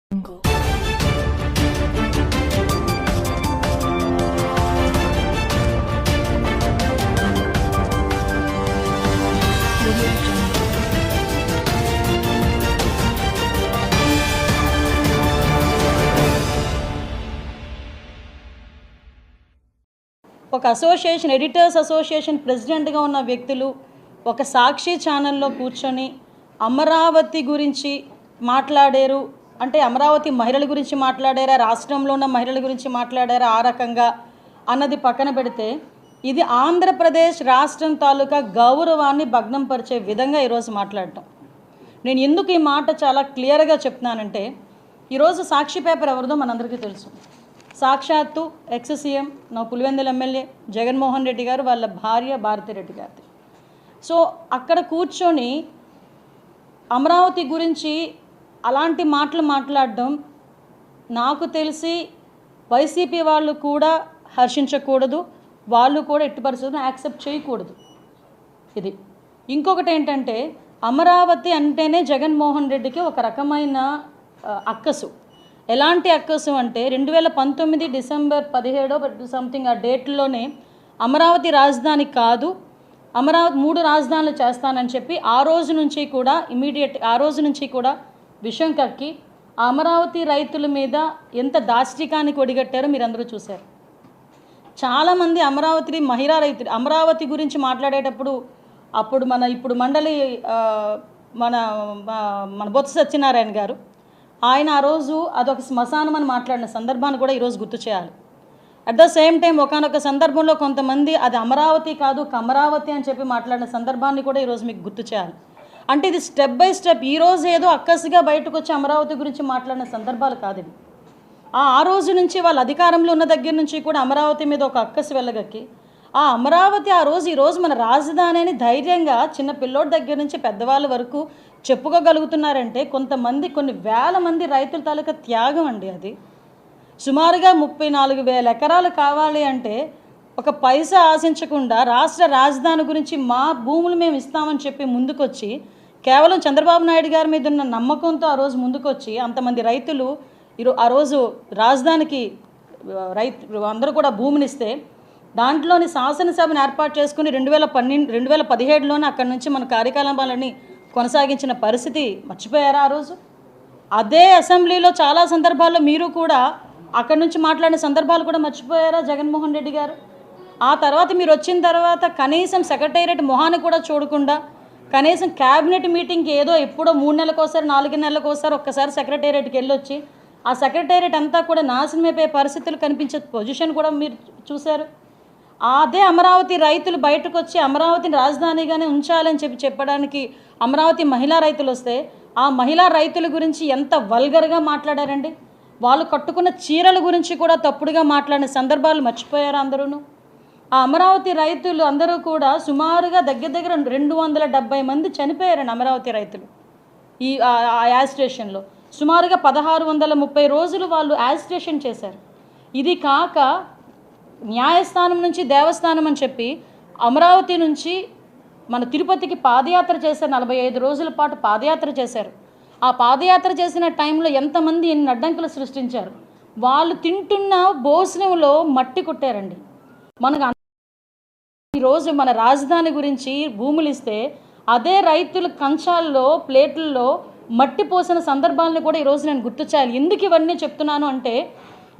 ఒక association editors association ప్రెసిడెంట్గా ఉన్న వ్యక్తులు ఒక సాక్షి ఛానల్లో కూర్చొని అమరావతి గురించి మాట్లాడారు అంటే అమరావతి మహిళల గురించి మాట్లాడారా, రాష్ట్రంలో ఉన్న మహిళల గురించి మాట్లాడారా ఆ రకంగా అన్నది పక్కన పెడితే ఇది ఆంధ్రప్రదేశ్ రాష్ట్రం తాలూకా గౌరవాన్ని భగ్నం పరిచే విధంగా ఈరోజు మాట్లాడటం. నేను ఎందుకు ఈ మాట చాలా క్లియర్గా చెప్తున్నానంటే ఈరోజు సాక్షి పేపర్ ఎవరిదో మనందరికీ తెలుసు. సాక్షాత్తు ఎక్స్ సీఎం నా పులివెందుల ఎమ్మెల్యే జగన్మోహన్ రెడ్డి గారు వాళ్ళ భార్య భారతిరెడ్డి గారిది. సో అక్కడ కూర్చొని అమరావతి గురించి అలాంటి మాటలు మాట్లాడడం నాకు తెలిసి వైసీపీ వాళ్ళు కూడా హర్షించకూడదు, వాళ్ళు కూడా ఎట్టి పరిస్థితులను యాక్సెప్ట్ చేయకూడదు. ఇది ఇంకొకటి ఏంటంటే అమరావతి అంటేనే జగన్మోహన్ రెడ్డికి ఒక రకమైన అక్కసు. ఎలాంటి అక్కసు అంటే 2019 డిసెంబర్ 17 సంథింగ్ ఆ డేట్లోనే అమరావతి రాజధాని కాదు, అమరావతి 3 రాజధానులు చేస్తానని చెప్పి ఆ రోజు నుంచి కూడా ఆ రోజు నుంచి కూడా విషం కక్కి ఆ అమరావతి రైతుల మీద ఎంత దాష్టికానికి ఒడిగట్టారో మీరందరూ చూశారు. చాలామంది అమరావతి మహిళా రైతులు అమరావతి గురించి మాట్లాడేటప్పుడు అప్పుడు ఇప్పుడు మండలి మన బొత్స సత్యనారాయణ గారు ఆయన ఆ రోజు అదొక శ్మశానం అని మాట్లాడిన సందర్భాన్ని కూడా ఈరోజు గుర్తు చేయాలి. అట్ ద సేమ్ టైం ఒకానొక సందర్భంలో కొంతమంది అది అమరావతి కాదు కమరావతి అని చెప్పి మాట్లాడిన సందర్భాన్ని కూడా ఈరోజు మీకు గుర్తు చేయాలి. అంటే ఇది స్టెప్ బై స్టెప్ ఈరోజు ఏదో అక్కసిగా బయటకు వచ్చి అమరావతి గురించి మాట్లాడిన సందర్భాలు కాదు ఇవి. ఆ రోజు నుంచి వాళ్ళ అధికారంలో ఉన్న దగ్గర నుంచి కూడా అమరావతి మీద ఒక అక్కసి వెళ్ళగక్కి ఆ అమరావతి ఈరోజు మన రాజధాని అని ధైర్యంగా చిన్న పిల్లోడి దగ్గర నుంచి పెద్దవాళ్ళ వరకు చెప్పుకోగలుగుతున్నారంటే కొన్ని వేల మంది రైతుల తాలూకా త్యాగం అండి. అది సుమారుగా 34,000 ఎకరాలు కావాలి అంటే ఒక పైసా ఆశించకుండా రాష్ట్ర రాజధాని గురించి మా భూములు మేము ఇస్తామని చెప్పి ముందుకొచ్చి కేవలం చంద్రబాబు నాయుడు గారి మీద ఉన్న నమ్మకంతో ఆ రోజు ముందుకొచ్చి అంతమంది రైతులు ఆ రోజు రాజధానికి అందరూ కూడా భూమినిస్తే దాంట్లోని శాసనసభను ఏర్పాటు చేసుకుని 2017లోనే అక్కడి నుంచి మన కార్యకలాపాలని కొనసాగించిన పరిస్థితి మర్చిపోయారా ఆ రోజు? అదే అసెంబ్లీలో చాలా సందర్భాల్లో మీరు కూడా అక్కడి నుంచి మాట్లాడిన సందర్భాలు కూడా మర్చిపోయారా జగన్మోహన్ రెడ్డి గారు? ఆ తర్వాత మీరు వచ్చిన తర్వాత కనీసం సెక్రటేరియట్ మొహాన్ని కూడా చూడకుండా కనీసం క్యాబినెట్ మీటింగ్కి ఏదో ఎప్పుడో 3 నెలలకోసారి 4 నెలలకోసారి ఒక్కసారి సెక్రటేరియట్కి వెళ్ళొచ్చి ఆ సెక్రటేరియట్ అంతా కూడా నాశనమైపోయే పరిస్థితులు కనిపించే పొజిషన్ కూడా మీరు చూశారు. అదే అమరావతి రైతులు బయటకు వచ్చి అమరావతిని రాజధానిగానే ఉంచాలని చెప్పడానికి అమరావతి మహిళా రైతులు వస్తే ఆ మహిళా రైతుల గురించి ఎంత వల్గర్గా మాట్లాడారండి. వాళ్ళు కట్టుకున్న చీరల గురించి కూడా తప్పుడుగా మాట్లాడిన సందర్భాలు మర్చిపోయారు అందరూ. ఆ అమరావతి రైతులు అందరూ కూడా సుమారుగా దగ్గర 270 మంది చనిపోయారండి అమరావతి రైతులు ఈ యాజిటేషన్లో. సుమారుగా 1630 రోజులు వాళ్ళు యాజిటేషన్ చేశారు. ఇది కాక న్యాయస్థానం నుంచి దేవస్థానం అని చెప్పి అమరావతి నుంచి మన తిరుపతికి పాదయాత్ర చేశారు. 45 రోజుల పాటు పాదయాత్ర చేశారు. ఆ పాదయాత్ర చేసిన టైంలో ఎంతమంది ఎన్ని అడ్డంకులు సృష్టించారు. వాళ్ళు తింటున్న భోజనంలో మట్టి కొట్టారండి. మనకు ఈరోజు మన రాజధాని గురించి భూములు ఇస్తే అదే రైతుల కంచాల్లో ప్లేట్లలో మట్టి పోసిన సందర్భాలను కూడా ఈరోజు నేను గుర్తు చేయాలి. ఎందుకు ఇవన్నీ చెప్తున్నాను అంటే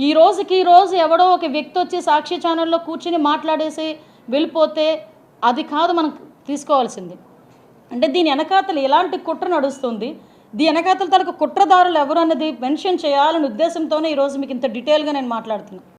ఈ రోజు ఎవడో ఒక వ్యక్తి వచ్చి సాక్షి ఛానల్లో కూర్చుని మాట్లాడేసి వెళ్ళిపోతే అది కాదు మనం తీసుకోవాల్సింది. అంటే దీని వెనకాతలు ఎలాంటి కుట్ర నడుస్తుంది, దీని వెనకాతల తరకు కుట్రదారులు ఎవరు అన్నది మెన్షన్ చేయాలనే ఉద్దేశంతోనే ఈరోజు మీకు ఇంత డీటెయిల్గా నేను మాట్లాడుతున్నాను.